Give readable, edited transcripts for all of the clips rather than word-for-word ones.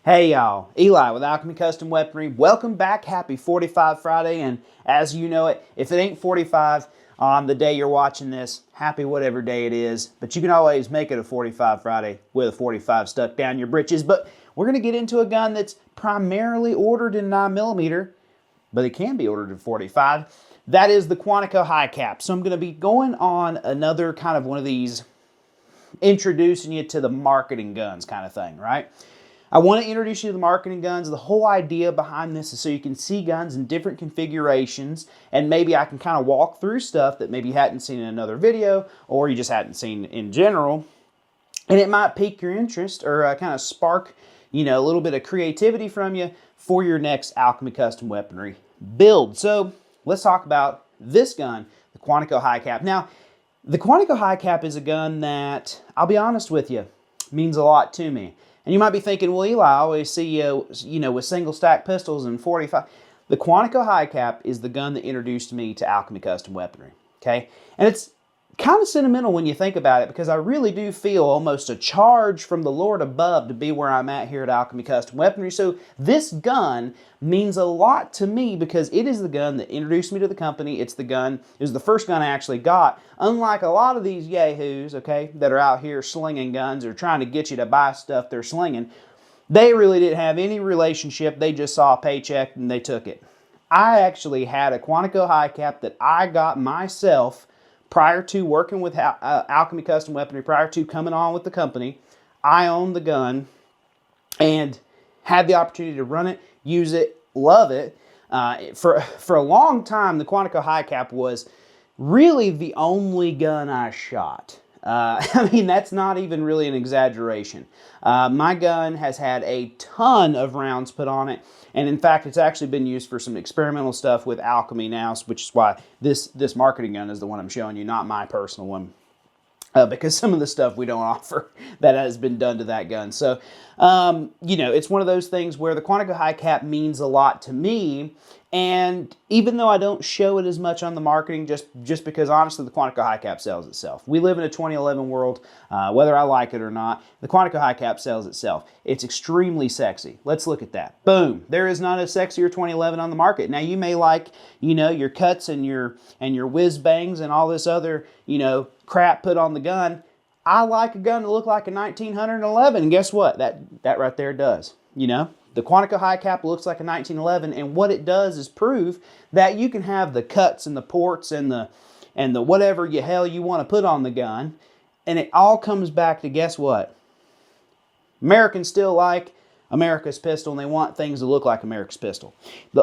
Hey y'all, Eli with Alchemy Custom Weaponry. Welcome back. Happy 45 Friday, and as you know it, if it ain't 45 on the day you're watching this, happy whatever day it is, but you can always make it a 45 Friday with a 45 stuck down your britches. But we're going to get into a gun that's primarily ordered in 9mm, but it can be ordered in 45. That is the Quantico HiCap. So I'm going to be going on another kind of one of these introducing you to the marketing guns kind of thing, right? I want to introduce you to the marketing guns. The whole idea behind this is so you can see guns in different configurations, and maybe I can kind of walk through stuff that maybe you hadn't seen in another video or you just hadn't seen in general, and it might pique your interest or kind of spark, a little bit of creativity from you for your next Alchemy Custom Weaponry build. So let's talk about this gun, the Quantico HiCap. Now, the Quantico HiCap is a gun that, I'll be honest with you, means a lot to me. And you might be thinking, well, Eli, I always see you, with single stack pistols and 45. The Quantico HiCap is the gun that introduced me to Alchemy Custom Weaponry, okay? And it's kind of sentimental when you think about it, because I really do feel almost a charge from the Lord above to be where I'm at here at Alchemy Custom Weaponry. So this gun means a lot to me because it is the gun that introduced me to the company. It was the first gun I actually got. Unlike a lot of these yahoos, okay, that are out here slinging guns or trying to get you to buy stuff they're slinging, they really didn't have any relationship. They just saw a paycheck and they took it. I actually had a Quantico HiCap that I got myself prior to working with Alchemy Custom Weaponry, prior to coming on with the company. I owned the gun and had the opportunity to run it, use it, love it. For a long time, the Quantico HiCap was really the only gun I shot. I mean, that's not even really an exaggeration. My gun has had a ton of rounds put on it, and in fact, it's actually been used for some experimental stuff with Alchemy now, which is why this marketing gun is the one I'm showing you, not my personal one. Because some of the stuff we don't offer that has been done to that gun. So, it's one of those things where the Quantico HiCap means a lot to me, and even though I don't show it as much on the marketing, just because honestly the Quantico HiCap sells itself. We live in a 2011 world, whether I like it or not, the Quantico HiCap sells itself. It's extremely sexy. Let's look at that. Boom. There is not a sexier 2011 on the market. Now you may like, your cuts and your whiz bangs and all this other, crap put on the gun. I like a gun to look like a 1911, and guess what? That right there does. The Quantico HiCap looks like a 1911, and what it does is prove that you can have the cuts and the ports and the whatever hell you want to put on the gun, and it all comes back to, guess what? Americans still like America's pistol, and they want things to look like America's pistol.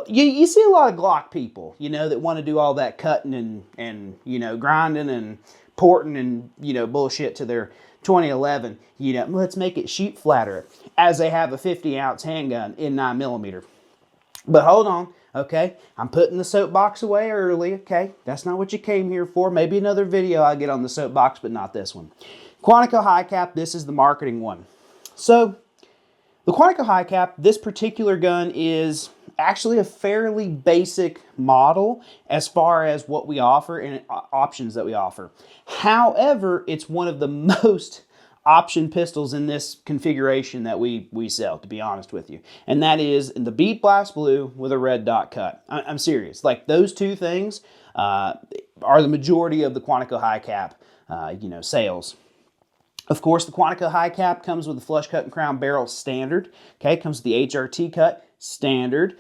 You see a lot of Glock people, that want to do all that cutting and grinding and porting and, bullshit to their 2011. Let's make it shoot flatter, as they have a 50-ounce handgun in 9mm. But hold on, okay? I'm putting the soapbox away early, okay? That's not what you came here for. Maybe another video I'll get on the soapbox, but not this one. Quantico HiCap, this is the marketing one. So, the Quantico HiCap, this particular gun is actually a fairly basic model as far as what we offer and options that we offer. However, it's one of the most option pistols in this configuration that we sell, to be honest with you. And that is in the bead blast blue with a red dot cut. I'm serious. Like, those two things are the majority of the Quantico HiCap, sales. Of course, the Quantico HiCap comes with a flush cut and crown barrel standard. Okay, comes with the HRT cut standard.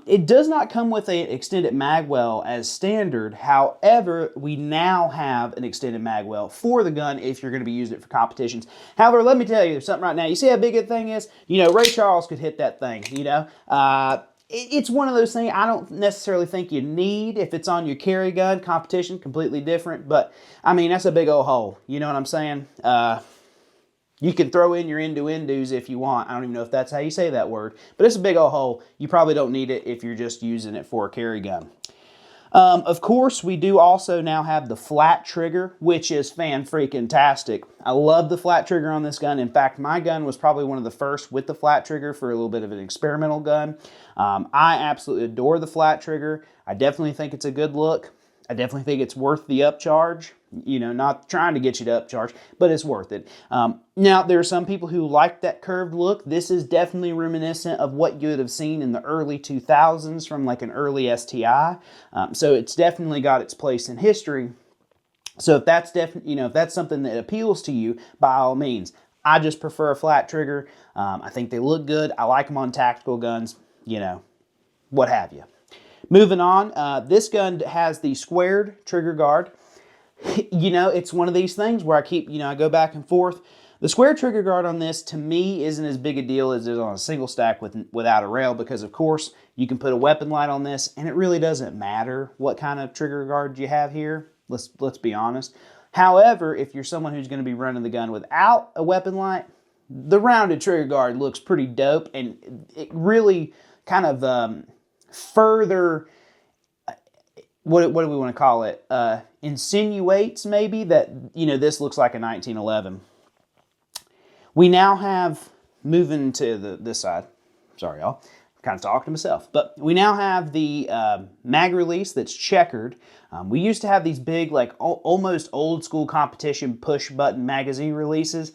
It does not come with an extended mag well as standard. However, we now have an extended mag well for the gun if you're going to be using it for competitions. However, let me tell you something right now. You see how big that thing is? Ray Charles could hit that thing, It's one of those things I don't necessarily think you need if it's on your carry gun. Competition, completely different. But, I mean, that's a big old hole. You know what I'm saying? You can throw in your innuendos if you want. I don't even know if that's how you say that word. But it's a big old hole. You probably don't need it if you're just using it for a carry gun. Of course, we do also now have the flat trigger, which is fan-freaking-tastic. I love the flat trigger on this gun. In fact, my gun was probably one of the first with the flat trigger for a little bit of an experimental gun. I absolutely adore the flat trigger. I definitely think it's a good look. I definitely think it's worth the upcharge. You know, not trying to get you to upcharge, but it's worth it. Now, there are some people who like that curved look. This is definitely reminiscent of what you would have seen in the early 2000s from like an early STI. So it's definitely got its place in history. So if that's if that's something that appeals to you, by all means. I just prefer a flat trigger. I think they look good. I like them on tactical guns, you know, what have you. Moving on, this gun has the squared trigger guard. You know, it's one of these things where I keep, I go back and forth. The square trigger guard on this, to me, isn't as big a deal as it is on a single stack without a rail, because, of course, you can put a weapon light on this, and it really doesn't matter what kind of trigger guard you have here. Let's be honest. However, if you're someone who's going to be running the gun without a weapon light, the rounded trigger guard looks pretty dope, and it really kind of further... What do we want to call it? Insinuates maybe that, this looks like a 1911. We now have, moving to this side, sorry y'all, I'm kind of talking to myself, but we now have the mag release that's checkered. We used to have these big, like almost old school competition push button magazine releases.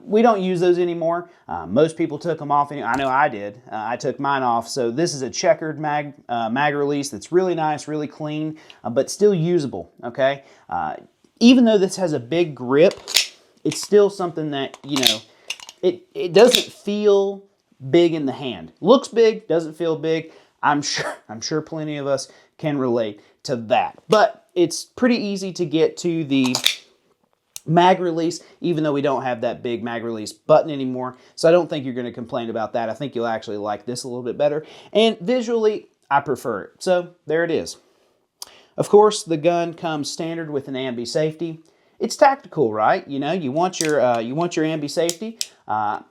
We don't use those anymore. Most people took them off. I know I did. I took mine off. So this is a checkered mag release that's really nice, really clean, but still usable, okay? Even though this has a big grip, it's still something that, it doesn't feel big in the hand. Looks big, doesn't feel big. I'm sure plenty of us can relate to that. But it's pretty easy to get to the mag release, even though we don't have that big mag release button anymore. So I don't think you're going to complain about that. I think you'll actually like this a little bit better. And visually, I prefer it. So there it is. Of course, the gun comes standard with an ambi safety. It's tactical, right? You want your ambi safety. I'm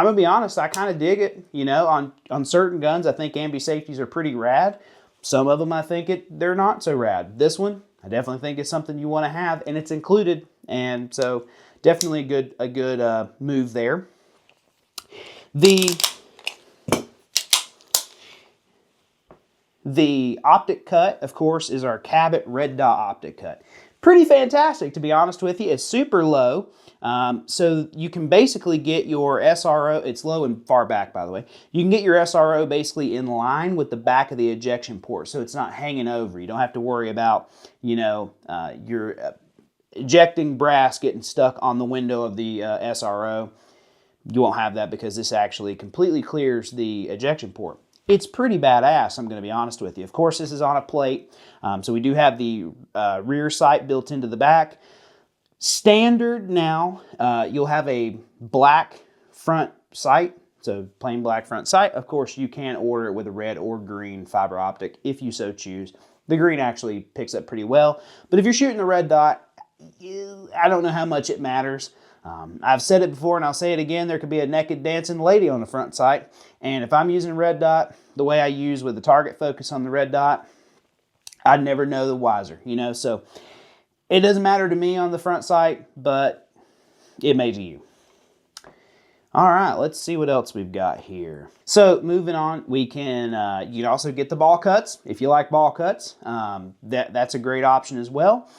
gonna be honest, I kind of dig it. On certain guns, I think ambi safeties are pretty rad. Some of them, I think they're not so rad. This one, I definitely think it's something you want to have, and it's included. And so definitely a good move there. The Optic Cut, of course, is our Cabot red dot Optic Cut. Pretty fantastic, to be honest with you. It's super low, so you can basically get your SRO, it's low and far back, by the way. You can get your SRO basically in line with the back of the ejection port, so it's not hanging over. You don't have to worry about, your ejecting brass getting stuck on the window of the SRO. You won't have that because this actually completely clears the ejection port. It's pretty badass, I'm going to be honest with you. Of course, this is on a plate, so we do have the rear sight built into the back. Standard now, you'll have a black front sight, so plain black front sight. Of course, you can order it with a red or green fiber optic if you so choose. The green actually picks up pretty well, but if you're shooting the red dot, I don't know how much it matters. I've said it before and I'll say it again, there could be a naked dancing lady on the front sight, and if I'm using red dot the way I use with the target focus on the red dot, I'd never know the wiser, so it doesn't matter to me on the front sight, but it may to you. All right, let's see what else we've got here. So moving on, we can, you can also get the ball cuts. If you like ball cuts, that's a great option as well.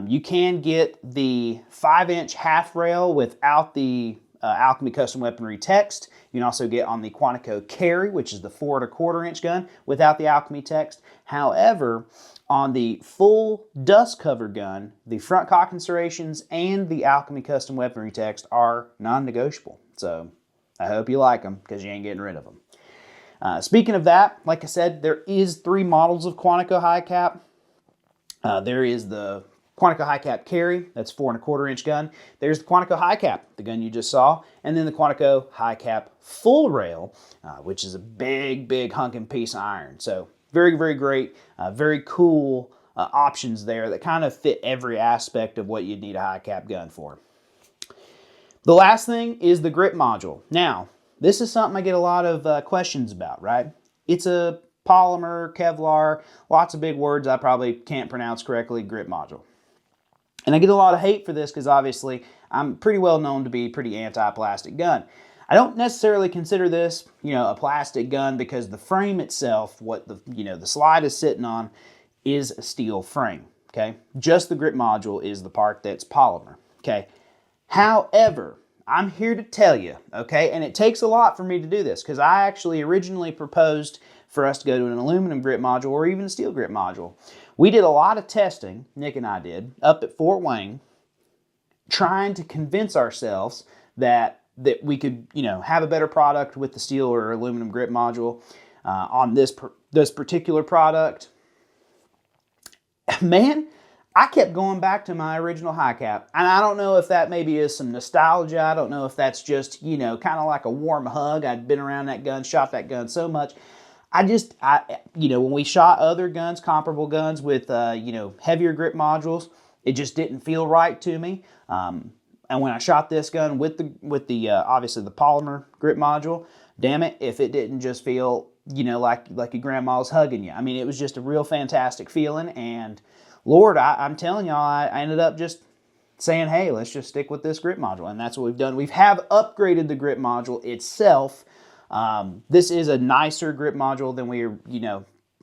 You can get the 5-inch half rail without the Alchemy Custom Weaponry text. You can also get on the Quantico Carry, which is the 4 1/4-inch gun, without the Alchemy text. However, on the full dust cover gun, the front cock serrations and the Alchemy Custom Weaponry text are non-negotiable. So I hope you like them because you ain't getting rid of them. Speaking of that, like I said, there is 3 models of Quantico HiCap. There is the Quantico HiCap Carry, that's 4 1/4-inch gun. There's the Quantico HiCap, the gun you just saw, and then the Quantico HiCap Full Rail, which is a big, big hunking piece of iron. So very, very great, very cool options there that kind of fit every aspect of what you'd need a HiCap gun for. The last thing is the grip module. Now, this is something I get a lot of questions about, right? It's a polymer, Kevlar, lots of big words I probably can't pronounce correctly, grip module. And I get a lot of hate for this because obviously I'm pretty well known to be pretty anti-plastic gun. I don't necessarily consider this, a plastic gun because the frame itself, what the slide is sitting on, is a steel frame. okay? Just the grip module is the part that's polymer, okay? However, I'm here to tell you, okay, and it takes a lot for me to do this because I actually originally proposed for us to go to an aluminum grip module or even a steel grip module. We did a lot of testing, Nick and I did, up at Fort Wayne, trying to convince ourselves that we could, have a better product with the steel or aluminum grip module on this particular product. Man, I kept going back to my original HiCap, and I don't know if that maybe is some nostalgia. I don't know if that's just, kind of like a warm hug. I'd been around that gun, shot that gun so much. When we shot other guns, comparable guns with, heavier grip modules, it just didn't feel right to me. And when I shot this gun with the obviously the polymer grip module, damn it, if it didn't just feel, like your grandma's hugging you. I mean, it was just a real fantastic feeling, and Lord, I'm telling y'all, I ended up just saying, hey, let's just stick with this grip module, and that's what we've done. We have upgraded the grip module itself. This is a nicer grip module than we,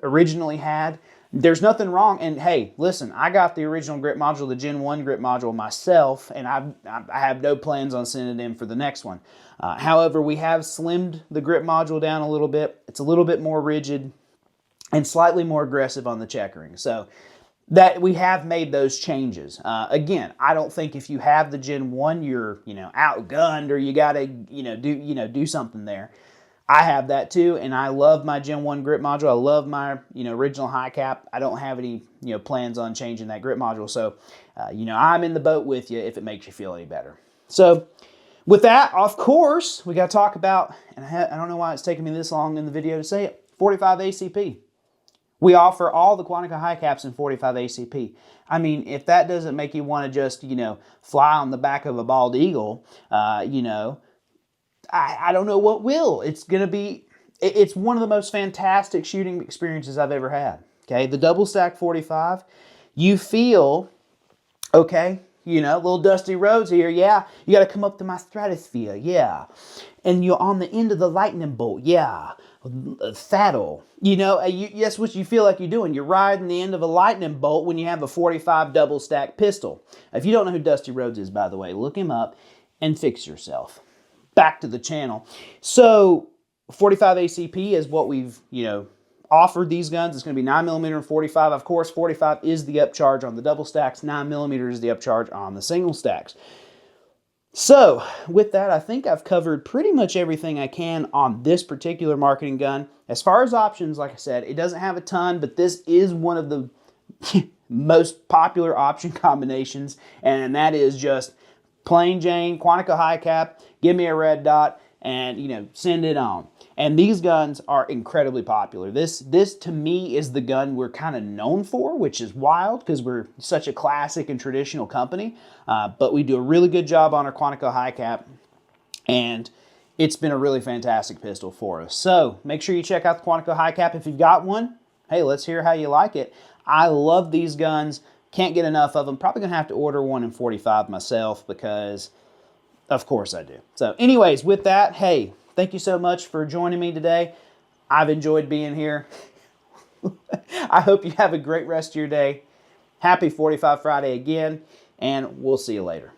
originally had. There's nothing wrong, and hey, listen, I got the original grip module, the Gen 1 grip module myself, and I have no plans on sending it in for the next one. However, we have slimmed the grip module down a little bit. It's a little bit more rigid and slightly more aggressive on the checkering. So that we have made those changes. Again, I don't think if you have the Gen 1, you're, outgunned or you got to, do something there. I have that too, and I love my Gen 1 grip module. I love my, original HiCap. I don't have any, plans on changing that grip module. So, I'm in the boat with you if it makes you feel any better. So, with that, of course, we got to talk about, and I don't know why it's taking me this long in the video to say it, 45 ACP. We offer all the Quantico HiCaps in 45 ACP. I mean, if that doesn't make you want to just, fly on the back of a bald eagle, I don't know what will. It's one of the most fantastic shooting experiences I've ever had. Okay, the double stack 45, you feel, okay, little dusty roads here, yeah. You got to come up to my stratosphere, yeah. And you're on the end of the lightning bolt, yeah. Saddle, that's what you feel like you're doing. You're riding the end of a lightning bolt when you have a 45 double stack pistol. If you don't know who Dusty Rhodes is, by the way, look him up and fix yourself. Back to the channel. So 45 ACP is what we've, offered these guns. It's going to be 9mm and 45. Of course, 45 is the upcharge on the double stacks. 9mm is the upcharge on the single stacks. So, with that, I think I've covered pretty much everything I can on this particular marketing gun. As far as options, like I said, it doesn't have a ton, but this is one of the most popular option combinations, and that is just plain Jane, Quantico HiCap, give me a red dot, and, send it on. And these guns are incredibly popular. This to me is the gun we're kind of known for, which is wild because we're such a classic and traditional company. But we do a really good job on our Quantico HiCap, and it's been a really fantastic pistol for us. So make sure you check out the Quantico HiCap. If you've got one, hey, let's hear how you like it. I love these guns. Can't get enough of them. Probably going to have to order one in 45 myself because, of course, I do. So anyways, with that, hey, thank you so much for joining me today. I've enjoyed being here. I hope you have a great rest of your day. Happy 45 Friday again, and we'll see you later.